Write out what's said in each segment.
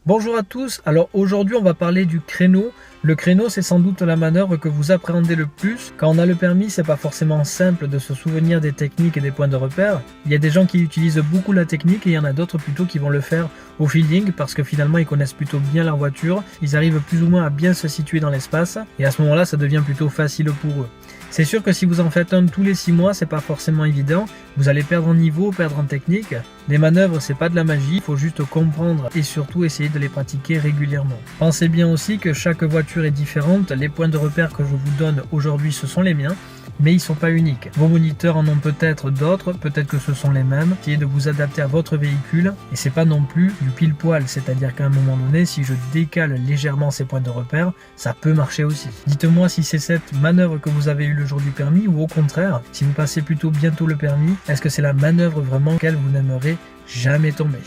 Bonjour à tous, alors aujourd'hui on va parler du créneau. Le créneau c'est sans doute la manœuvre que vous appréhendez le plus. Quand on a le permis, c'est pas forcément simple de se souvenir des techniques et des points de repère. Il y a des gens qui utilisent beaucoup la technique et il y en a d'autres plutôt qui vont le faire au feeling parce que finalement ils connaissent plutôt bien leur voiture, ils arrivent plus ou moins à bien se situer dans l'espace et à ce moment là ça devient plutôt facile pour eux. C'est sûr que si vous en faites un tous les 6 mois, c'est pas forcément évident. Vous allez perdre en niveau, perdre en technique. Les manœuvres, c'est pas de la magie, il faut juste comprendre et surtout essayer de les pratiquer régulièrement. Pensez bien aussi que chaque voiture est différente. Les points de repère que je vous donne aujourd'hui, ce sont les miens, mais ils sont pas uniques. Vos moniteurs en ont peut-être d'autres, peut-être que ce sont les mêmes. Essayez de vous adapter à votre véhicule et c'est pas non plus du pile poil, c'est-à-dire qu'à un moment donné, si je décale légèrement ces points de repère, ça peut marcher aussi. Dites-moi si c'est cette manœuvre que vous avez eu le jour du permis ou au contraire, si vous passez plutôt bientôt le permis, est-ce que c'est la manœuvre vraiment qu'elle vous n'aimerez jamais tomber?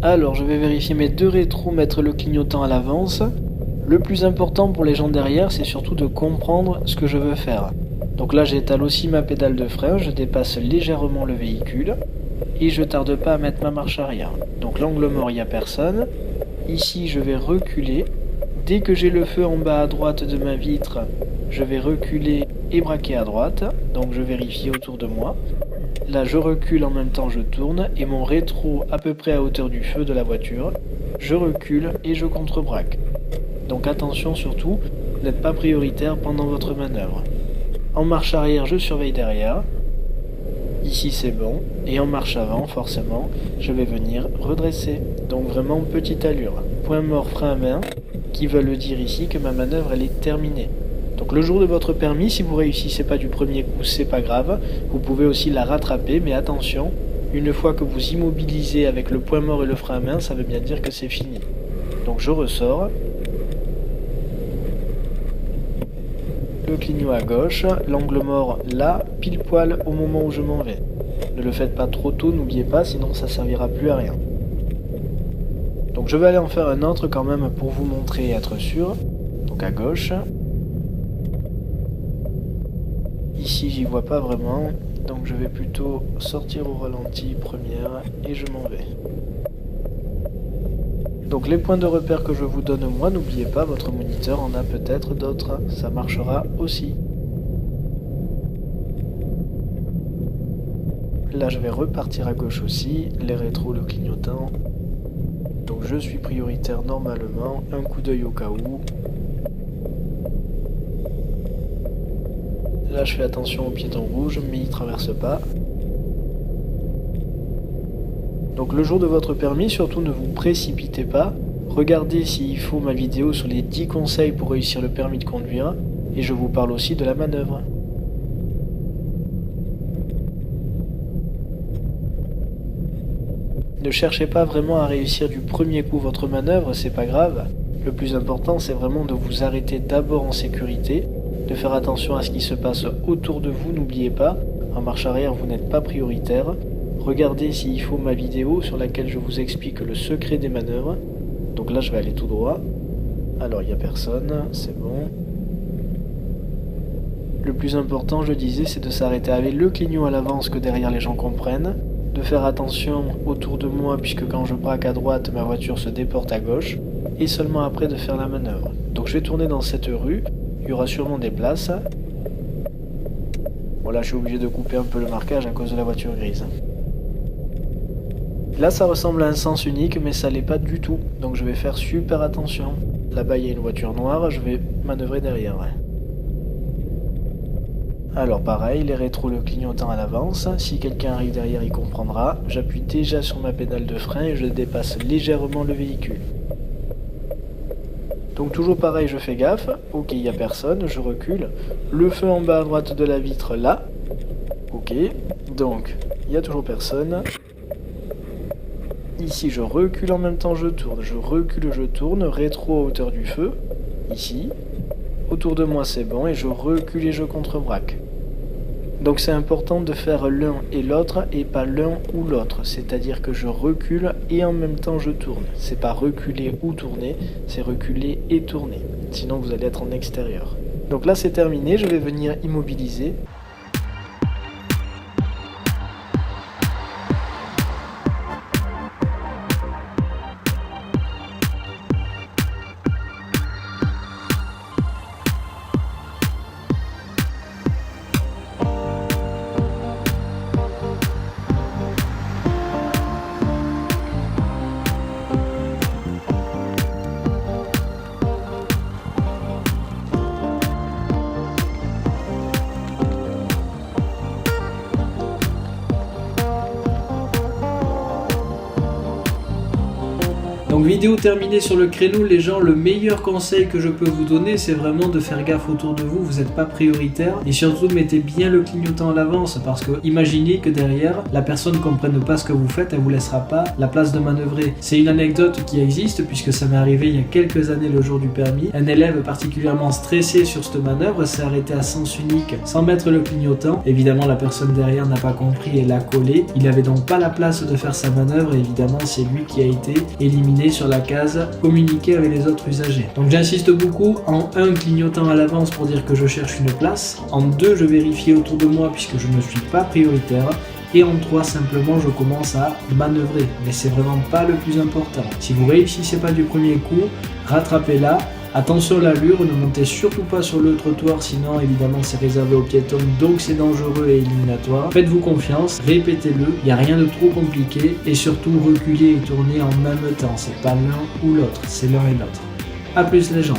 Alors je vais vérifier mes deux rétros, mettre le clignotant à l'avance. Le plus important pour les gens derrière, c'est surtout de comprendre ce que je veux faire. Donc là j'étale aussi ma pédale de frein, je dépasse légèrement le véhicule et je tarde pas à mettre ma marche arrière. Donc l'angle mort, il n'y a personne. Ici je vais reculer. Dès que j'ai le feu en bas à droite de ma vitre, je vais reculer et braquer à droite. Donc je vérifie autour de moi. Là je recule en même temps je tourne et mon rétro à peu près à hauteur du feu de la voiture. Je recule et je contre-braque. Donc attention surtout, n'êtes pas prioritaire pendant votre manœuvre. En marche arrière, je surveille derrière. Ici c'est bon. Et en marche avant, forcément, je vais venir redresser. Donc vraiment petite allure. Point mort frein à main, qui veut le dire ici que ma manœuvre elle est terminée. Donc le jour de votre permis, si vous réussissez pas du premier coup, c'est pas grave. Vous pouvez aussi la rattraper, mais attention, une fois que vous immobilisez avec le point mort et le frein à main, ça veut bien dire que c'est fini. Donc je ressors. Le clignot à gauche, l'angle mort là, pile poil au moment où je m'en vais. Ne le faites pas trop tôt, n'oubliez pas, sinon ça servira plus à rien. Donc je vais aller en faire un autre quand même pour vous montrer et être sûr. Donc à gauche. Ici j'y vois pas vraiment, donc je vais plutôt sortir au ralenti première et je m'en vais. Donc les points de repère que je vous donne moi, n'oubliez pas, votre moniteur en a peut-être d'autres, ça marchera aussi. Là je vais repartir à gauche aussi, les rétros, le clignotant. Donc je suis prioritaire normalement, un coup d'œil au cas où. Là je fais attention au piéton rouge, mais il ne traverse pas. Donc le jour de votre permis, surtout ne vous précipitez pas. Regardez s'il faut ma vidéo sur les 10 conseils pour réussir le permis de conduire. Et je vous parle aussi de la manœuvre. Ne cherchez pas vraiment à réussir du premier coup votre manœuvre, c'est pas grave. Le plus important c'est vraiment de vous arrêter d'abord en sécurité, de faire attention à ce qui se passe autour de vous, n'oubliez pas, en marche arrière vous n'êtes pas prioritaire. Regardez s'il faut ma vidéo sur laquelle je vous explique le secret des manœuvres. Donc là je vais aller tout droit. Alors il n'y a personne, c'est bon. Le plus important, je disais, c'est de s'arrêter avec le clignot à l'avance que derrière les gens comprennent. De faire attention autour de moi puisque quand je braque à droite, ma voiture se déporte à gauche. Et seulement après de faire la manœuvre. Donc je vais tourner dans cette rue. Il y aura sûrement des places. Bon là je suis obligé de couper un peu le marquage à cause de la voiture grise. Là ça ressemble à un sens unique mais ça l'est pas du tout, donc je vais faire super attention. Là-bas il y a une voiture noire, je vais manœuvrer derrière. Alors pareil, les rétros le clignotant à l'avance, si quelqu'un arrive derrière il comprendra. J'appuie déjà sur ma pédale de frein et je dépasse légèrement le véhicule. Donc toujours pareil, je fais gaffe, ok il n'y a personne, je recule. Le feu en bas à droite de la vitre là, ok, donc il n'y a toujours personne. Ici je recule en même temps je tourne, je recule je tourne, rétro à hauteur du feu, ici. Autour de moi c'est bon et je recule et je contre-braque. Donc c'est important de faire l'un et l'autre et pas l'un ou l'autre, c'est-à-dire que je recule et en même temps je tourne. C'est pas reculer ou tourner, c'est reculer et tourner, sinon vous allez être en extérieur. Donc là c'est terminé, je vais venir immobiliser. Donc vidéo terminée sur le créneau, les gens, le meilleur conseil que je peux vous donner, c'est vraiment de faire gaffe autour de vous, vous n'êtes pas prioritaire, et surtout mettez bien le clignotant à l'avance, parce que imaginez que derrière, la personne ne comprenne pas ce que vous faites, elle vous laissera pas la place de manœuvrer. C'est une anecdote qui existe, puisque ça m'est arrivé il y a quelques années le jour du permis. Un élève particulièrement stressé sur cette manœuvre s'est arrêté à sens unique sans mettre le clignotant. Évidemment, la personne derrière n'a pas compris et l'a collé. Il avait donc pas la place de faire sa manœuvre, et évidemment, c'est lui qui a été éliminé sur la case communiquer avec les autres usagers. Donc j'insiste beaucoup en 1 clignotant à l'avance pour dire que je cherche une place, en 2 je vérifie autour de moi puisque je ne suis pas prioritaire, et en 3 simplement je commence à manœuvrer, mais c'est vraiment pas le plus important. Si vous réussissez pas du premier coup, rattrapez-la. Attention à l'allure, ne montez surtout pas sur le trottoir, sinon évidemment c'est réservé aux piétons, donc c'est dangereux et éliminatoire. Faites-vous confiance, répétez-le, il n'y a rien de trop compliqué, et surtout reculez et tournez en même temps, c'est pas l'un ou l'autre, c'est l'un et l'autre. A plus les gens.